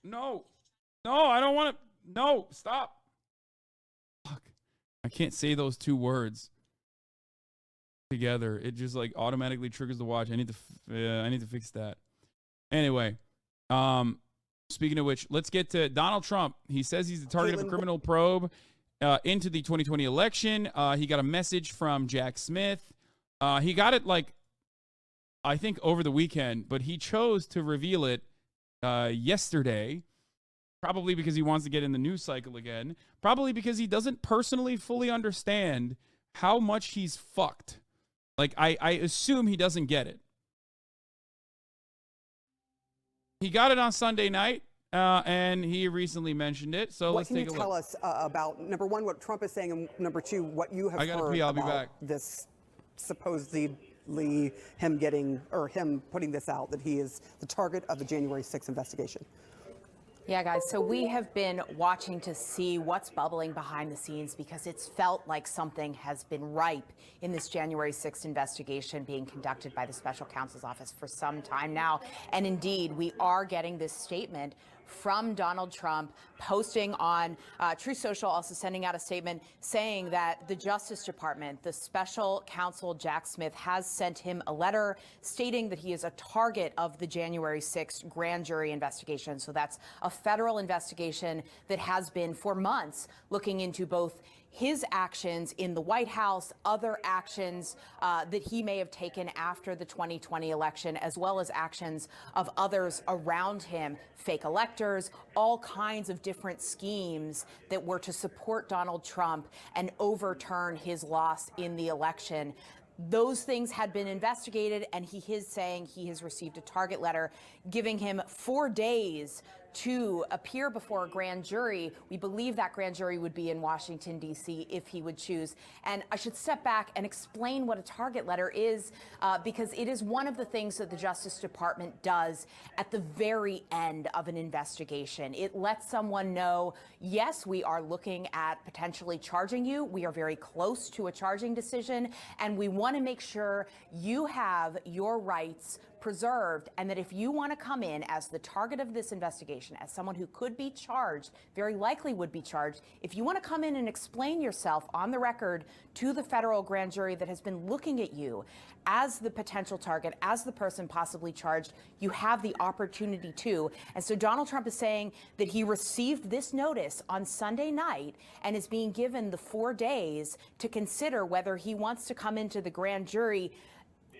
No. No, I don't want to. No, stop. Fuck. I can't say those two words together. It just like automatically triggers the watch. I need to fix that. Anyway, speaking of which, let's get to Donald Trump. He says he's the target of a criminal probe into the 2020 election. He got a message from Jack Smith. He got it I think over the weekend, but he chose to reveal it yesterday, probably because he wants to get in the news cycle again, probably because he doesn't personally fully understand how much he's fucked. Like, I assume he doesn't get it. He got it on Sunday night, and he recently mentioned it. So let's take a look. What can you tell us about, number one, what Trump is saying, and number two, what you have heard about this supposedly him putting this out, that he is the target of the January 6th investigation? Yeah, guys, so we have been watching to see what's bubbling behind the scenes, because it's felt like something has been ripe in this January 6th investigation being conducted by the special counsel's office for some time now. And indeed, we are getting this statement from Donald Trump, posting on Truth Social, also sending out a statement saying that the Justice Department, the special counsel Jack Smith, has sent him a letter stating that he is a target of the January 6th grand jury investigation. So that's a federal investigation that has been for months looking into both his actions in the White House, other actions that he may have taken after the 2020 election, as well as actions of others around him, fake electors, all kinds of different schemes that were to support Donald Trump and overturn his loss in the election. Those things had been investigated, and he is saying he has received a target letter giving him 4 days to appear before a grand jury. We believe that grand jury would be in Washington, D.C., if he would choose. And I should step back and explain what a target letter is, because it is one of the things that the Justice Department does at the very end of an investigation. It lets someone know, yes, we are looking at potentially charging you. We are very close to a charging decision, and we want to make sure you have your rights preserved, and that if you want to come in as the target of this investigation, as someone who could be charged, very likely would be charged, if you want to come in and explain yourself on the record to the federal grand jury that has been looking at you as the potential target, as the person possibly charged, you have the opportunity to. And so Donald Trump is saying that he received this notice on Sunday night and is being given the 4 days to consider whether he wants to come into the grand jury.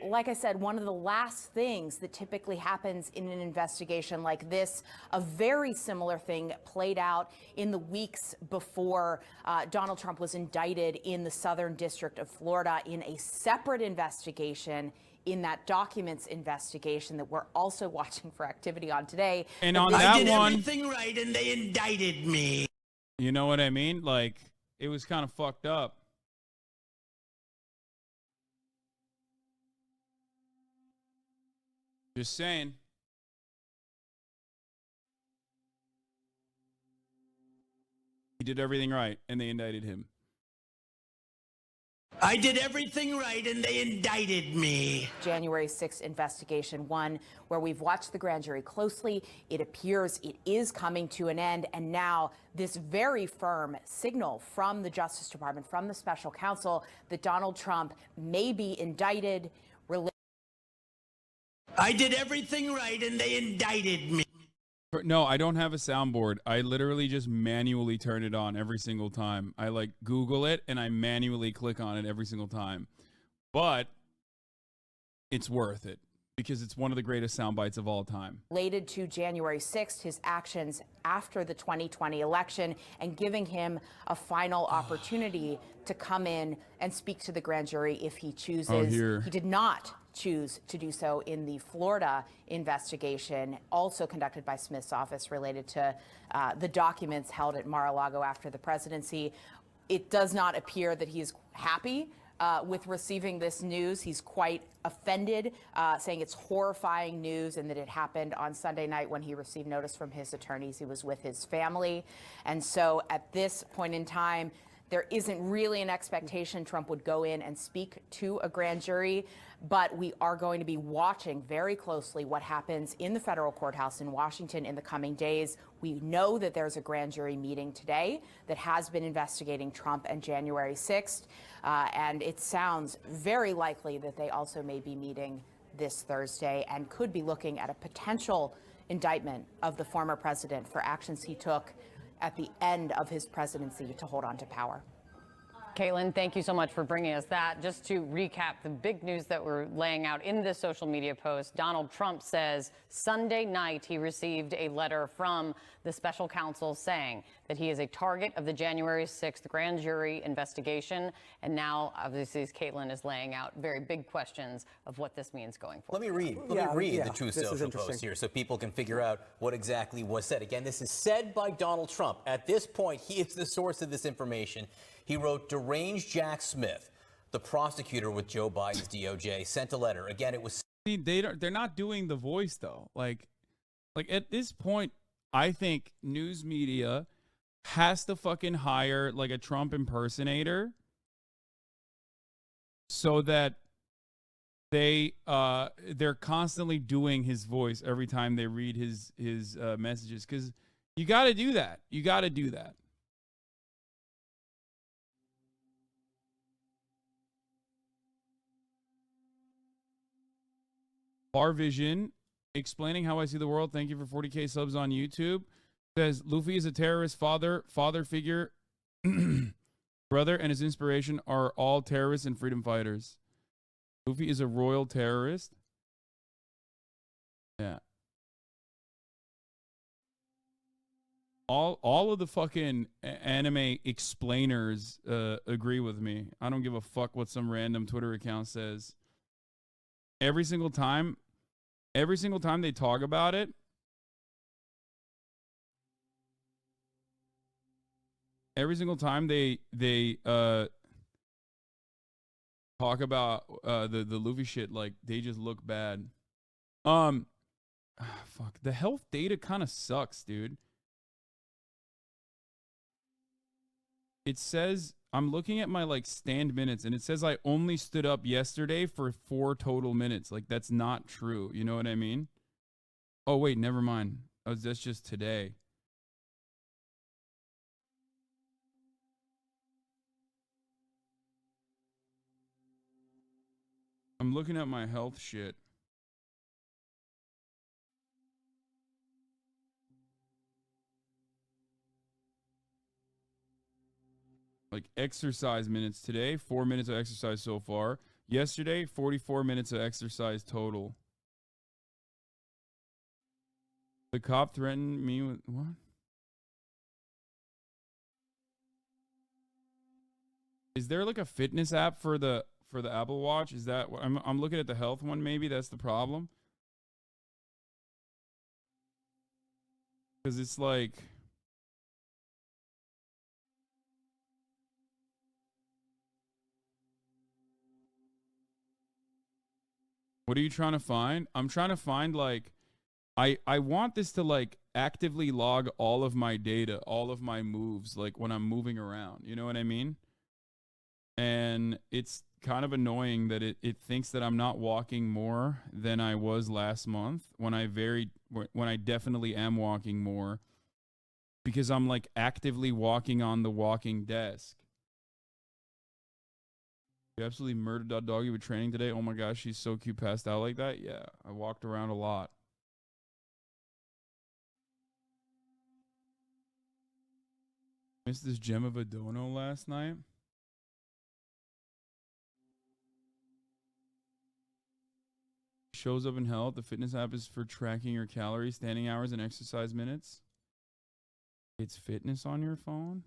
Like I said, one of the last things that typically happens in an investigation like this, a very similar thing played out in the weeks before Donald Trump was indicted in the Southern District of Florida in a separate investigation, in that documents investigation that we're also watching for activity on today. And on that I did one, everything right and they indicted me. You know what I mean? Like, it was kind of fucked up. Just saying. He did everything right, and they indicted him. I did everything right, and they indicted me. January 6th investigation, one where we've watched the grand jury closely. It appears it is coming to an end, and now this very firm signal from the Justice Department, from the special counsel, that Donald Trump may be indicted. I did everything right, and they indicted me. No, I don't have a soundboard. I literally just manually turn it on every single time. I like Google it and I manually click on it every single time. But it's worth it because it's one of the greatest sound bites of all time. Related to January 6th, his actions after the 2020 election, and giving him a final opportunity to come in and speak to the grand jury if he chooses. Oh, here. He did not choose to do so in the Florida investigation, also conducted by Smith's office, related to the documents held at Mar-a-Lago after the presidency. It does not appear that he's happy with receiving this news. He's quite offended, saying it's horrifying news, and that it happened on Sunday night when he received notice from his attorneys. He was with his family. And so at this point in time, There isn't really an expectation Trump would go in and speak to a grand jury, but we are going to be watching very closely what happens in the federal courthouse in Washington in the coming days. We know that there's a grand jury meeting today that has been investigating Trump and January 6th, and it sounds very likely that they also may be meeting this Thursday and could be looking at a potential indictment of the former president for actions he took at the end of his presidency to hold on to power. Caitlin, thank you so much for bringing us that. Just to recap the big news that we're laying out in this social media post, Donald Trump says Sunday night he received a letter from the special counsel saying that he is a target of the January 6th grand jury investigation. And now, obviously, as Caitlin is laying out, very big questions of what this means going forward. Let me read the Truth Social post here so people can figure out what exactly was said. Again, this is said by Donald Trump. At this point, he is the source of this information. He wrote, deranged Jack Smith, the prosecutor with Joe Biden's DOJ, sent a letter. Again, it was... They're not doing the voice, though. Like at this point, I think news media has to fucking hire like a Trump impersonator so that they're constantly doing his voice every time they read his messages, because you got to do that. You got to do that. Bar Vision, explaining how I see the world. Thank you for 40K subs on YouTube. Says Luffy is a terrorist father figure, brother, and his inspiration are all terrorists and freedom fighters. Luffy is a royal terrorist. Yeah. All of the fucking anime explainers agree with me. I don't give a fuck what some random Twitter account says. Every single time they talk about it, every single time they talk about the Luffy shit, like they just look bad. Fuck, the health data kind of sucks, dude. It says, I'm looking at my like stand minutes, and it says I only stood up yesterday for 4 total minutes. Like, that's not true. You know what I mean? Oh, wait, never mind. Oh, that's just today. I'm looking at my health shit. Like exercise minutes today, 4 minutes of exercise so far. Yesterday, 44 minutes of exercise total. The cop threatened me with what? Is there like a fitness app for the Apple Watch? Is that what I'm looking at the health one? Maybe that's the problem. Because it's like, what are you trying to find? I'm trying to find like, I want this to like actively log all of my data, all of my moves, like when I'm moving around. You know what I mean? And it's kind of annoying that it thinks that I'm not walking more than I was last month when I definitely am walking more, because I'm like actively walking on the walking desk. You absolutely murdered that doggy with training today. Oh my gosh, she's so cute, passed out like that. Yeah, I walked around a lot. Missed this gem of a dono last night. Shows up in health. The fitness app is for tracking your calories, standing hours, and exercise minutes. It's fitness on your phone.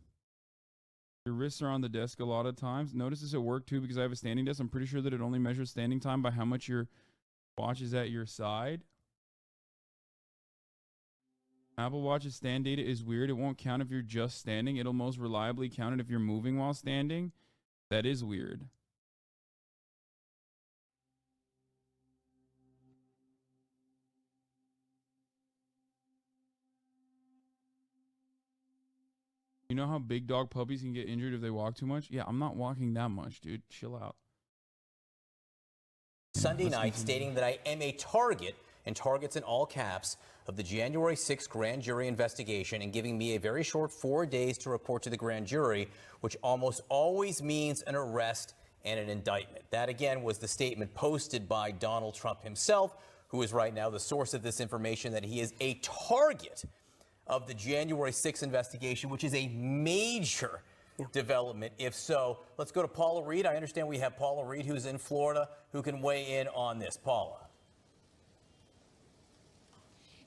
Your wrists are on the desk a lot of times. Notice this at work too, because I have a standing desk. I'm pretty sure that it only measures standing time by how much your watch is at your side. Apple Watch's stand data is weird. It won't count if you're just standing. It'll most reliably count it if you're moving while standing. That is weird. You know how big dog puppies can get injured if they walk too much? Yeah, I'm not walking that much, dude. Chill out. Sunday night, stating that I am a target, and targets in all caps, of the January 6th grand jury investigation, and giving me a very short 4 days to report to the grand jury, which almost always means an arrest and an indictment. That, again, was the statement posted by Donald Trump himself, who is right now the source of this information, that he is a target of the January 6th investigation, which is a major development. If so, let's go to Paula Reed. I understand we have Paula Reed, who's in Florida, who can weigh in on this. Paula.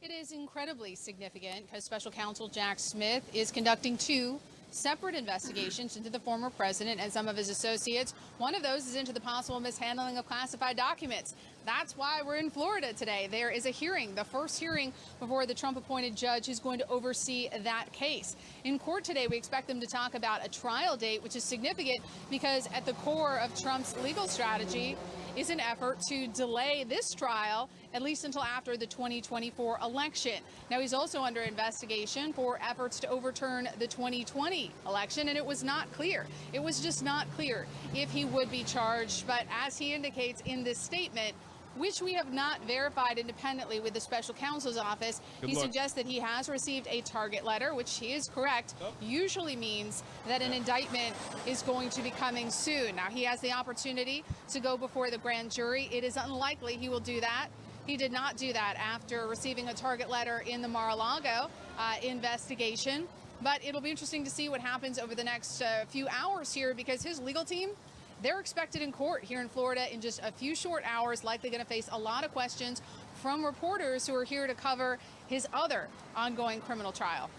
It is incredibly significant because Special Counsel Jack Smith is conducting 2 separate investigations into the former president and some of his associates. One of those is into the possible mishandling of classified documents. That's why we're in Florida today. There is a hearing, the first hearing before the Trump-appointed judge who's going to oversee that case. In court today, we expect them to talk about a trial date, which is significant because at the core of Trump's legal strategy is an effort to delay this trial at least until after the 2024 election. Now, he's also under investigation for efforts to overturn the 2020 election, and it was not clear. It was just not clear if he would be charged. But as he indicates in this statement, which we have not verified independently with the special counsel's office, he suggests that he has received a target letter, which he is correct, usually means that an indictment is going to be coming soon. Now, he has the opportunity to go before the grand jury. It is unlikely he will do that. He did not do that after receiving a target letter in the Mar-a-Lago investigation. But it'll be interesting to see what happens over the next few hours here, because his legal team, they're expected in court here in Florida in just a few short hours, likely going to face a lot of questions from reporters who are here to cover his other ongoing criminal trial.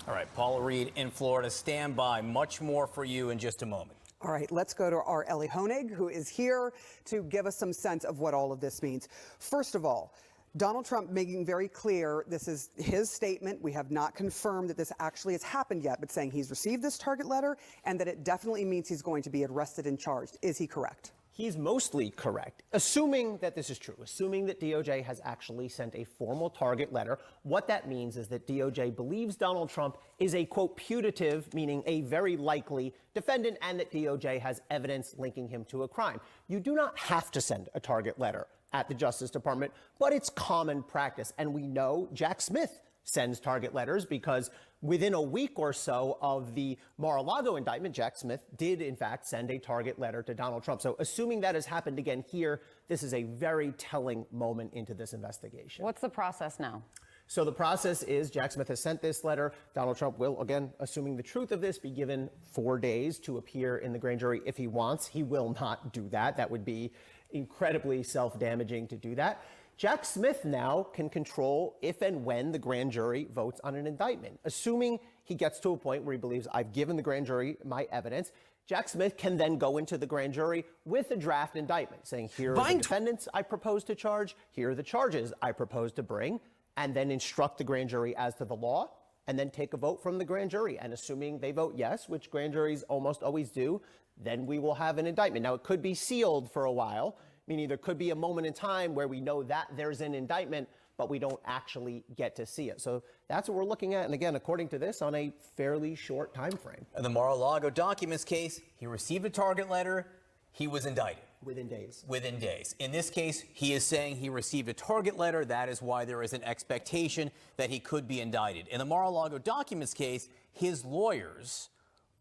All right, Paula Reed in Florida. Stand by. Much more for you in just a moment. All right, let's go to our Ellie Honig, who is here to give us some sense of what all of this means. First of all, Donald Trump making very clear this is his statement. We have not confirmed that this actually has happened yet, but saying he's received this target letter and that it definitely means he's going to be arrested and charged. Is he correct? He's mostly correct, assuming that this is true, assuming that DOJ has actually sent a formal target letter. What that means is that DOJ believes Donald Trump is a, quote, putative, meaning a very likely defendant, and that DOJ has evidence linking him to a crime. You do not have to send a target letter at the Justice Department, but it's common practice. And we know Jack Smith sends target letters because within a week or so of the Mar-a-Lago indictment, Jack Smith did, in fact, send a target letter to Donald Trump. So assuming that has happened again here, this is a very telling moment into this investigation. What's the process now? So the process is Jack Smith has sent this letter. Donald Trump will, again, assuming the truth of this, be given 4 days to appear in the grand jury if he wants. He will not do that. That would be incredibly self-damaging to do that. Jack Smith now can control if and when the grand jury votes on an indictment. Assuming he gets to a point where he believes I've given the grand jury my evidence, Jack Smith can then go into the grand jury with a draft indictment saying, here are the defendants I propose to charge, here are the charges I propose to bring, and then instruct the grand jury as to the law, and then take a vote from the grand jury. And assuming they vote yes, which grand juries almost always do, then we will have an indictment. Now, it could be sealed for a while, meaning there could be a moment in time where we know that there's an indictment, but we don't actually get to see it. So that's what we're looking at. And again, according to this, on a fairly short time frame. In the Mar-a-Lago documents case, he received a target letter. He was indicted. Within days. Within days. In this case, he is saying he received a target letter. That is why there is an expectation that he could be indicted. In the Mar-a-Lago documents case, his lawyers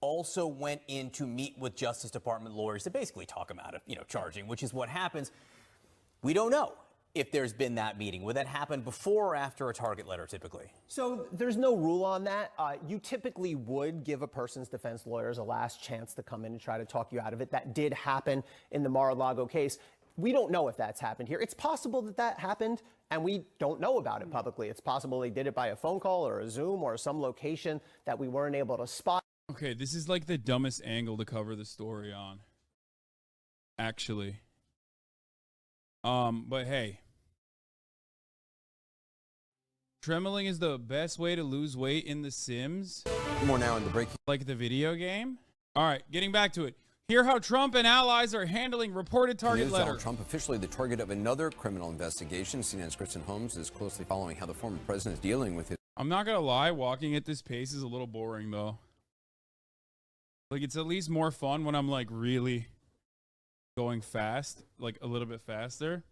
also went in to meet with Justice Department lawyers to basically talk him out of, charging, which is what happens. We don't know if there's been that meeting. Would that happen before or after a target letter typically? So there's no rule on that. You typically would give a person's defense lawyers a last chance to come in and try to talk you out of it. That did happen in the Mar-a-Lago case. We don't know if that's happened here. It's possible that that happened, and we don't know about it publicly. It's possible they did it by a phone call or a Zoom or some location that we weren't able to spot. Okay, this is like the dumbest angle to cover the story on, actually. But hey, trembling is the best way to lose weight in The Sims. More now in the break. Like the video game. All right, getting back to it. Hear how Trump and allies are handling reported target letter. Donald Trump officially the target of another criminal investigation. CNN's Kristen Holmes is closely following how the former president is dealing with it. I'm not gonna lie, walking at this pace is a little boring though. Like, it's at least more fun when I'm like really going fast, like a little bit faster.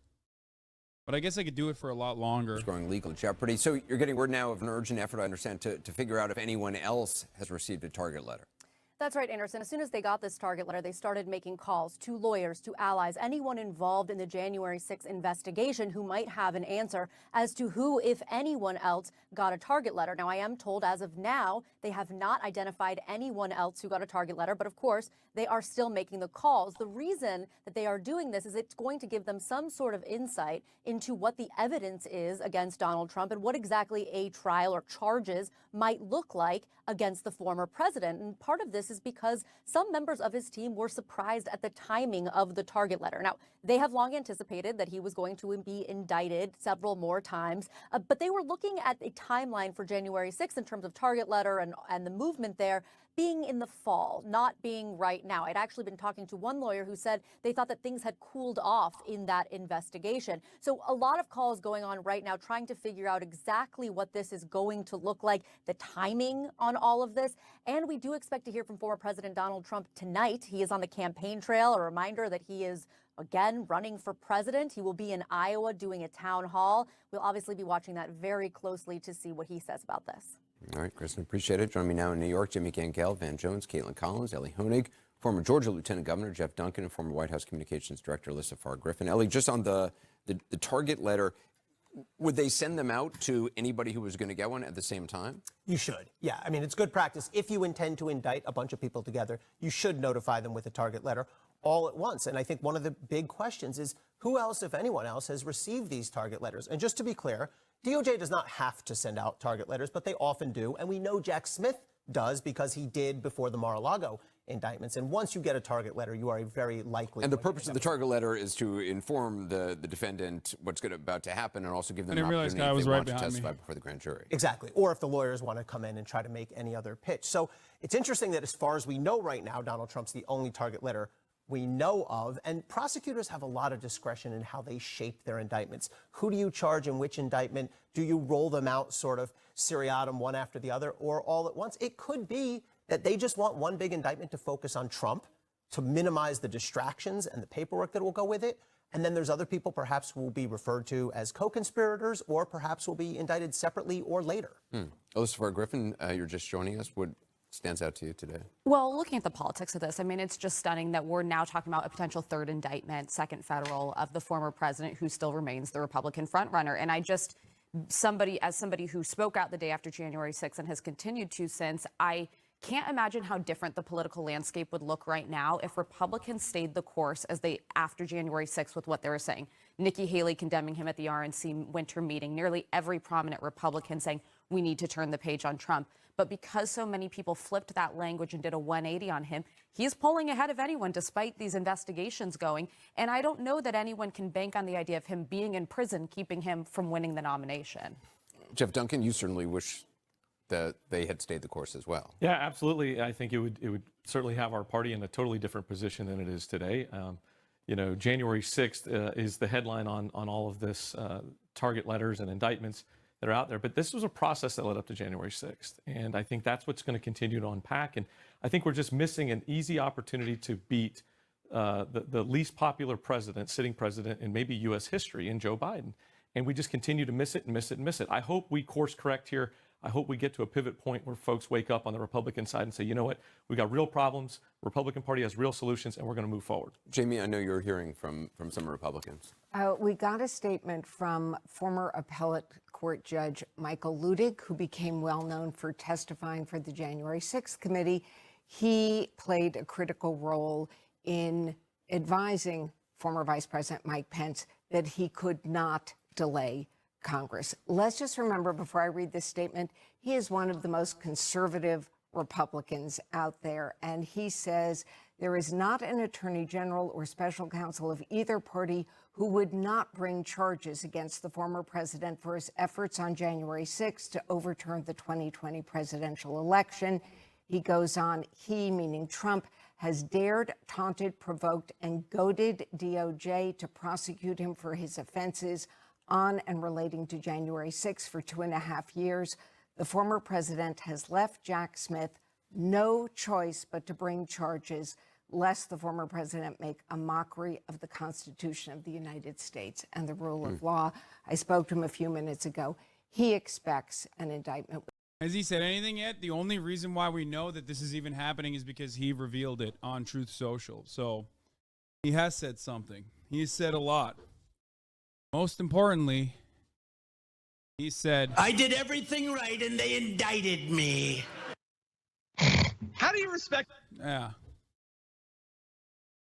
But I guess I could do it for a lot longer. It's growing legal jeopardy. So you're getting word now of an urgent effort, I understand, to figure out if anyone else has received a target letter. That's right, Anderson. As soon as they got this target letter, they started making calls to lawyers, to allies, anyone involved in the January 6th investigation who might have an answer as to who, if anyone else, got a target letter. Now, I am told as of now, they have not identified anyone else who got a target letter, but of course, they are still making the calls. The reason that they are doing this is it's going to give them some sort of insight into what the evidence is against Donald Trump and what exactly a trial or charges might look like against the former president. And part of this is because some members of his team were surprised at the timing of the target letter. Now, they have long anticipated that he was going to be indicted several more times, but they were looking at a timeline for January 6th in terms of target letter and the movement there being in the fall, not being right now. I'd actually been talking to one lawyer who said they thought that things had cooled off in that investigation. So a lot of calls going on right now trying to figure out exactly what this is going to look like, the timing on all of this. And we do expect to hear from former President Donald Trump tonight. He is on the campaign trail, a reminder that he is again running for president. He will be in Iowa doing a town hall. We'll obviously be watching that very closely to see what he says about this. All right, Kristen, appreciate it. Joining me now in New York, Jimmy Gangel, Van Jones, Caitlin Collins, Ellie Honig, former Georgia Lieutenant Governor Jeff Duncan, and former White House Communications Director Alyssa Farr-Griffin. Ellie, just on the target letter, would they send them out to anybody who was going to get one at the same time? You should. Yeah, I mean, it's good practice. If you intend to indict a bunch of people together, you should notify them with a target letter all at once. And I think one of the big questions is who else, if anyone else, has received these target letters? And just to be clear, DOJ does not have to send out target letters, but they often do. And we know Jack Smith does because he did before the Mar-a-Lago indictments. And once you get a target letter, you are a very likely. And the purpose of the target letter is to inform the defendant what's about to happen and also give them an opportunity if they want to testify before the grand jury. Exactly. Or if the lawyers want to come in and try to make any other pitch. So it's interesting that as far as we know right now, Donald Trump's the only target letter we know of, and prosecutors have a lot of discretion in how they shape their indictments. Who do you charge in which indictment? Do you roll them out sort of seriatim, one after the other, or all at once? It could be that they just want one big indictment to focus on Trump, to minimize the distractions and the paperwork that will go with it. And then there's other people perhaps who will be referred to as co-conspirators or perhaps will be indicted separately or later. Alyssa Farr-Griffin, you're just joining us. What stands out to you today? Well, looking at the politics of this, I mean, it's just stunning that we're now talking about a potential third indictment, second federal, of the former president who still remains the Republican frontrunner. And I just, somebody who spoke out the day after January 6th and has continued to since, I can't imagine how different the political landscape would look right now if Republicans stayed the course as they after January 6th with what they were saying. Nikki Haley condemning him at the RNC winter meeting, nearly every prominent Republican saying we need to turn the page on Trump. But because so many people flipped that language and did a 180 on him, he's pulling ahead of anyone despite these investigations going. And I don't know that anyone can bank on the idea of him being in prison, keeping him from winning the nomination. Jeff Duncan, you certainly wish that they had stayed the course as well. Yeah, absolutely. I think it would certainly have our party in a totally different position than it is today. You know, January 6th is the headline on all of this target letters and indictments that are out there. But this was a process that led up to January 6th. And I think that's what's going to continue to unpack. And I think we're just missing an easy opportunity to beat the least popular president, sitting president in maybe U.S. history, in Joe Biden. And we just continue to miss it and miss it and miss it. I hope we course correct here. I hope we get to a pivot point where folks wake up on the Republican side and say, you know what, we got real problems. Republican Party has real solutions, and we're going to move forward. Jamie, I know you're hearing from some Republicans. We got a statement from former appellate court judge Michael Ludig, who became well known for testifying for the January 6th committee. He played a critical role in advising former Vice President Mike Pence that he could not delay Congress. Let's just remember, before I read this statement, he is one of the most conservative Republicans out there. And he says there is not an attorney general or special counsel of either party who would not bring charges against the former president for his efforts on January 6th to overturn the 2020 presidential election. He goes on, he, meaning Trump, has dared, taunted, provoked, and goaded DOJ to prosecute him for his offenses on and relating to January 6th for 2.5 years. The former president has left Jack Smith no choice but to bring charges, lest the former president make a mockery of the Constitution of the United States and the rule of law. I spoke to him a few minutes ago. He expects an indictment. Has he said anything yet? The only reason why we know that this is even happening is because he revealed it on Truth Social. So he has said something. He has said a lot. Most importantly, he said, I did everything right and they indicted me. How do you respect? Yeah.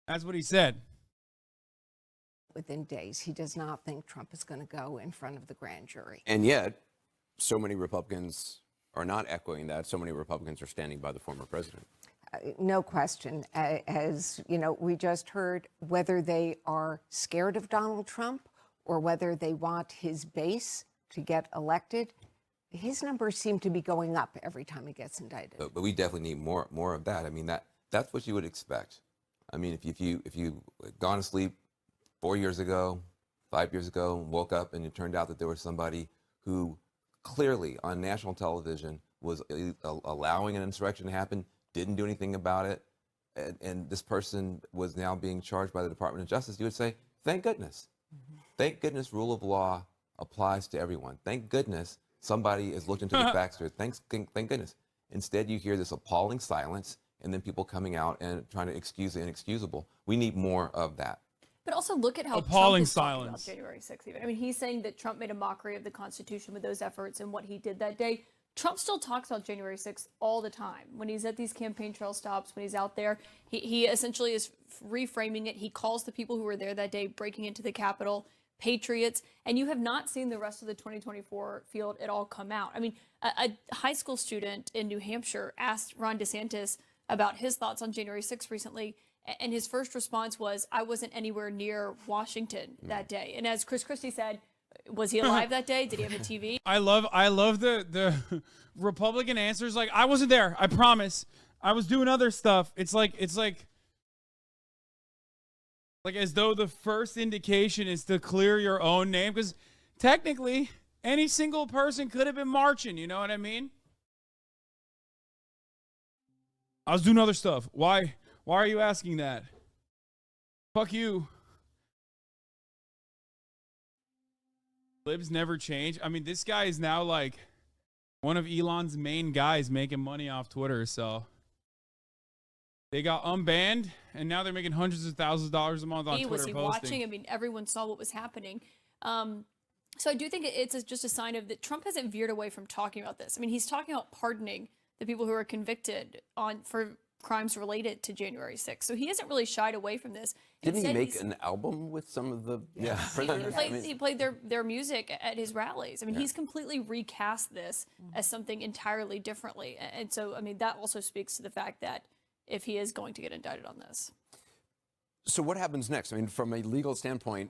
That's what he said. Within days, he does not think Trump is going to go in front of the grand jury. And yet, so many Republicans are not echoing that. So many Republicans are standing by the former president. No question. As you know, we just heard, whether they are scared of Donald Trump or whether they want his base to get elected, his numbers seem to be going up every time he gets indicted. But we definitely need more of that. I mean, that's what you would expect. I mean, if you gone to sleep 4 years ago, 5 years ago, and woke up and it turned out that there was somebody who clearly on national television was allowing an insurrection to happen, didn't do anything about it, and this person was now being charged by the Department of Justice, you would say, thank goodness. Thank goodness rule of law applies to everyone. Thank goodness somebody has looked into the facts here. Thank goodness. Instead, you hear this appalling silence and then people coming out and trying to excuse the inexcusable. We need more of that. But also look at how appalling Trump is talking silence about January 6th even. I mean, he's saying that Trump made a mockery of the Constitution with those efforts and what he did that day. Trump still talks about January 6th all the time. When he's at these campaign trail stops, when he's out there, he essentially is reframing it. He calls the people who were there that day breaking into the Capitol patriots, and you have not seen the rest of the 2024 field at all come out. I mean, a high school student in New Hampshire asked Ron DeSantis about his thoughts on January 6th recently, and his first response was, I wasn't anywhere near Washington that day. And as Chris Christie said, was he alive that day? Did he have a TV? I love the Republican answers like, I wasn't there. I promise. I was doing other stuff. It's like as though the first indication is to clear your own name, because technically any single person could have been marching. You know what I mean? I was doing other stuff. Why are you asking that? Fuck you. Libs never change. I mean, this guy is now like one of Elon's main guys making money off Twitter. So they got unbanned, and now they're making hundreds of thousands of dollars a month on Twitter Was he posting. watching? I mean, everyone saw what was happening. So I do think it's just a sign of that Trump hasn't veered away from talking about this. I mean, he's talking about pardoning the people who are convicted for crimes related to January 6th. So he hasn't really shied away from this. Didn't he make an album with some of the prisoners? He played their music at his rallies. I mean, he's completely recast this as something entirely differently. And so, I mean, that also speaks to the fact that if he is going to get indicted on this. So what happens next? I mean, from a legal standpoint,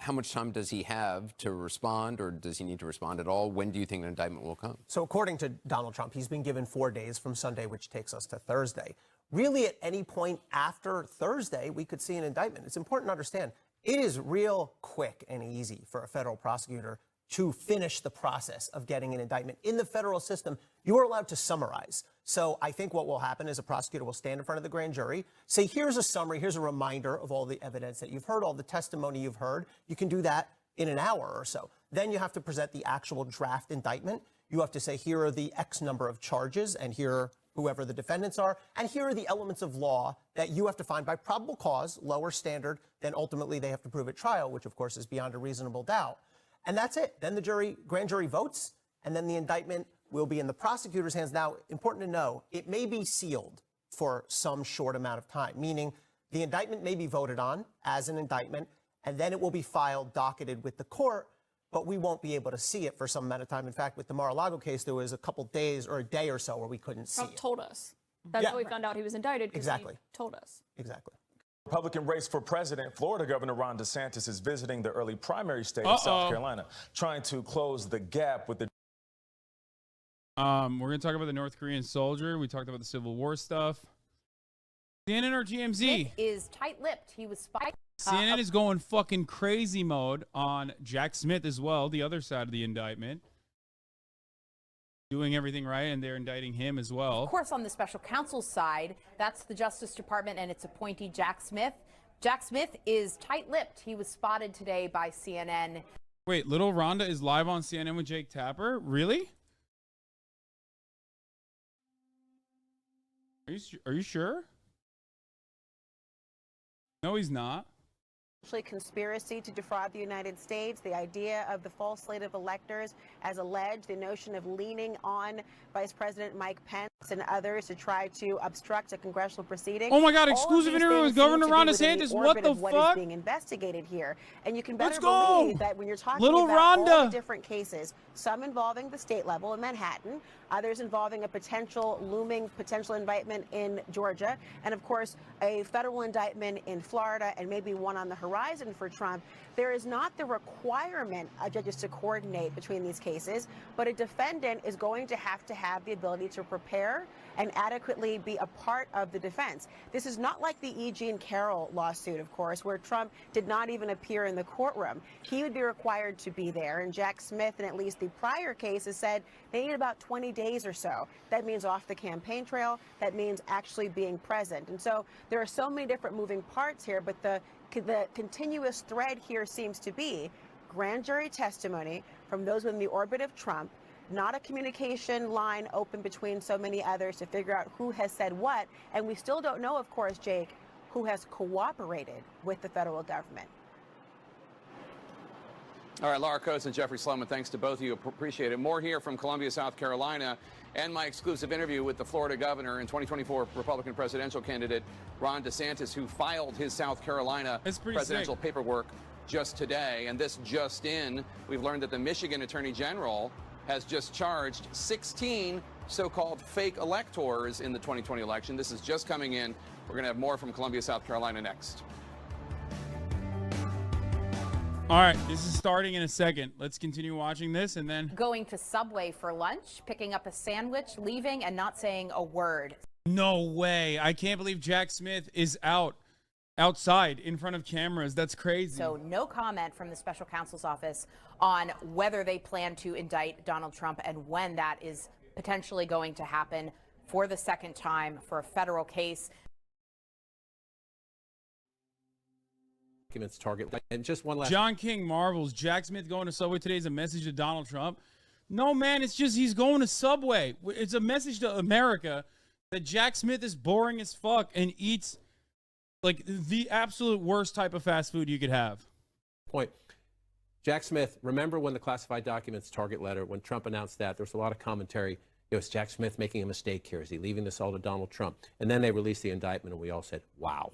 how much time does he have to respond, or does he need to respond at all? When do you think an indictment will come? So according to Donald Trump, he's been given 4 days from Sunday, which takes us to Thursday. Really, at any point after Thursday, we could see an indictment. It's important to understand, it is real quick and easy for a federal prosecutor to finish the process of getting an indictment. In the federal system, you are allowed to summarize. So I think what will happen is a prosecutor will stand in front of the grand jury, say, here's a summary, here's a reminder of all the evidence that you've heard, all the testimony you've heard. You can do that in an hour or so. Then you have to present the actual draft indictment. You have to say, here are the X number of charges, and here are whoever the defendants are, and here are the elements of law that you have to find by probable cause, lower standard than ultimately they have to prove at trial, which of course is beyond a reasonable doubt. And that's it. Then the grand jury votes, and then the indictment will be in the prosecutor's hands. Now, important to know, it may be sealed for some short amount of time, meaning the indictment may be voted on as an indictment, and then it will be filed, docketed with the court, but we won't be able to see it for some amount of time. In fact, with the Mar-a-Lago case, there was a couple days or a day or so where we couldn't see it. Trump told us. That's how we found out he was indicted. Exactly. He told us. Exactly. Republican race for president, Florida Governor Ron DeSantis is visiting the early primary state of South Carolina, trying to close the gap with the... We're going to talk about the North Korean soldier. We talked about the Civil War stuff. CNN or TMZ? Smith is tight-lipped. He was spied. CNN is going fucking crazy mode on Jack Smith as well, the other side of the indictment. doing everything right, and they're indicting him as well. Of course, on the special counsel's side, that's the Justice Department and its appointee, Jack Smith. Jack Smith is tight-lipped. He was spotted today by CNN. Wait, little Rhonda is live on CNN with Jake Tapper? Really? Are you sure? No, he's not. Conspiracy to defraud the United States, the idea of the false slate of electors as alleged, the notion of leaning on Vice President Mike Pence and others to try to obstruct a congressional proceeding. Oh my God, exclusive interview with Governor Ron DeSantis. What the what fuck? Is being investigated here. And you can better Let's go. believe that when you're talking Little about Rhonda. all the different cases, some involving the state level in Manhattan, others involving a looming potential indictment in Georgia, and of course, a federal indictment in Florida, and maybe one on the horizon for Trump, there is not the requirement of judges to coordinate between these cases, but a defendant is going to have the ability to prepare and adequately be a part of the defense. This is not like the E. Jean Carroll lawsuit, of course, where Trump did not even appear in the courtroom. He would be required to be there, and Jack Smith, in at least the prior cases, said they need about 20 days or so. That means off the campaign trail. That means actually being present. And so there are so many different moving parts here, but the continuous thread here seems to be grand jury testimony from those within the orbit of Trump, not a communication line open between so many others to figure out who has said what. And we still don't know, of course, Jake, who has cooperated with the federal government. All right, Laura Coates and Jeffrey Sloman, thanks to both of you. Appreciate it. More here from Columbia, South Carolina, and my exclusive interview with the Florida governor and 2024 Republican presidential candidate Ron DeSantis, who filed his South Carolina presidential paperwork just today. And this just in, we've learned that the Michigan Attorney General has just charged 16 so-called fake electors in the 2020 election. This is just coming in. We're going to have more from Columbia, South Carolina next. All right, this is starting in a second. Let's continue watching this and then... Going to Subway for lunch, picking up a sandwich, leaving, and not saying a word. No way. I can't believe Jack Smith is outside in front of cameras. That's crazy. So no comment from the special counsel's office on whether they plan to indict Donald Trump and when that is potentially going to happen for the second time for a federal case. Target. And just one last. John King marvels. Jack Smith going to Subway today is a message to Donald Trump. No, man, it's just he's going to Subway. It's a message to America that Jack Smith is boring as fuck and eats like the absolute worst type of fast food you could have. Point. Jack Smith, remember when the classified documents target letter, when Trump announced that, there was a lot of commentary. It was Jack Smith making a mistake here. Is he leaving this all to Donald Trump? And then they released the indictment and we all said, wow.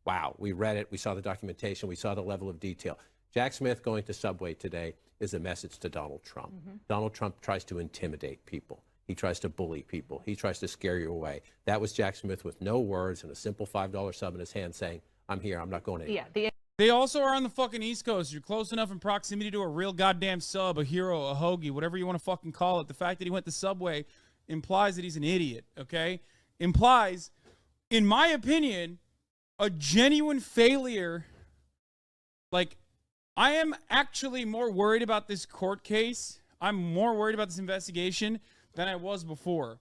Wow, we read it, we saw the documentation, we saw the level of detail. Jack Smith going to Subway today is a message to Donald Trump. Donald Trump tries to intimidate people. He tries to bully people. He tries to scare you away. That was Jack Smith with no words and a simple $5 sub in his hand saying, I'm here, I'm not going anywhere. Yeah, they also are on the fucking East Coast. You're close enough in proximity to a real goddamn sub, a hero, a hoagie, whatever you want to fucking call it. The fact that he went to Subway implies that he's an idiot, okay? Implies, in my opinion, a genuine failure. Like, I am actually more worried about this court case. I'm more worried about this investigation than I was before.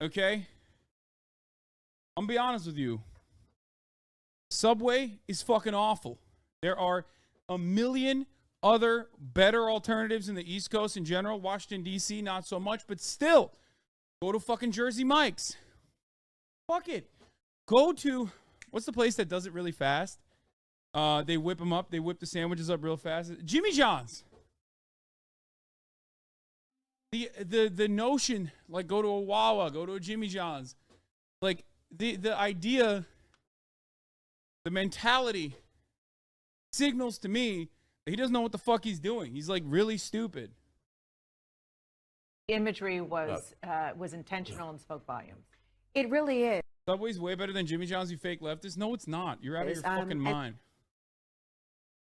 Okay? I'm gonna be honest with you. Subway is fucking awful. There are a million other better alternatives in the East Coast in general. Washington, D.C., not so much, but still, go to fucking Jersey Mike's. Fuck it. Go to... What's the place that does it really fast? They whip them up. They whip the sandwiches up real fast. Jimmy John's. The notion, like, go to a Wawa, go to a Jimmy John's. Like, the idea, the mentality signals to me that he doesn't know what the fuck he's doing. He's, like, really stupid. The imagery was intentional and spoke volumes. It really is. Subway's way better than Jimmy John's, you fake leftist. No, it's not. You're out of your fucking mind.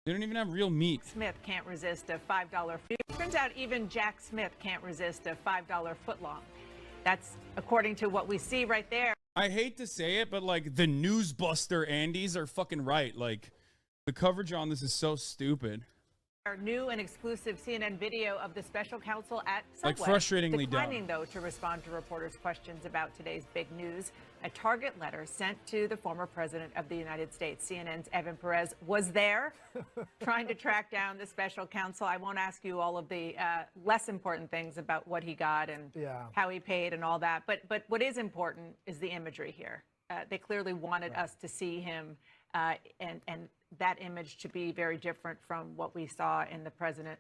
They don't even have real meat. Smith can't resist a $5 fee. Turns out even Jack Smith can't resist a $5 footlong. That's according to what we see right there. I hate to say it, but like the Newsbuster Andes are fucking right. Like the coverage on this is so stupid. Our new and exclusive CNN video of the special counsel at Subway. Like frustratingly declining, though, to respond to reporters' questions about today's big news. A target letter sent to the former president of the United States. CNN's Evan Perez was there trying to track down the special counsel. I won't ask you all of the less important things about what he got and how he paid and all that. But what is important is the imagery here. They clearly wanted us to see him and that image to be very different from what we saw in the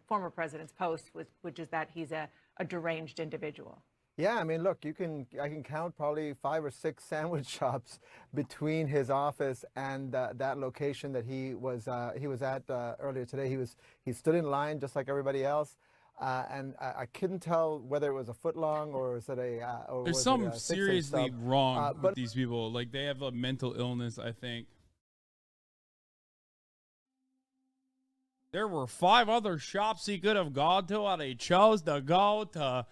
former president's post, which is that he's a deranged individual. Yeah, I mean, look, I can count probably 5 or 6 sandwich shops between his office and that location that he was at earlier today. He stood in line just like everybody else. And I couldn't tell whether it was a foot long or was it a. There's something seriously wrong with these people. Like, they have a mental illness, I think. There were 5 other shops he could have gone to, and he chose to go to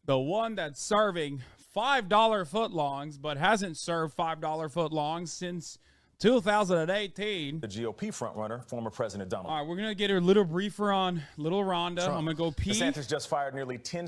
the one that's serving $5 footlongs, but hasn't served $5 footlongs since 2018. The GOP frontrunner, former President Donald. All right, we're going to get a little briefer on little Rhonda. Trump. I'm going to go pee. DeSantis just fired nearly 10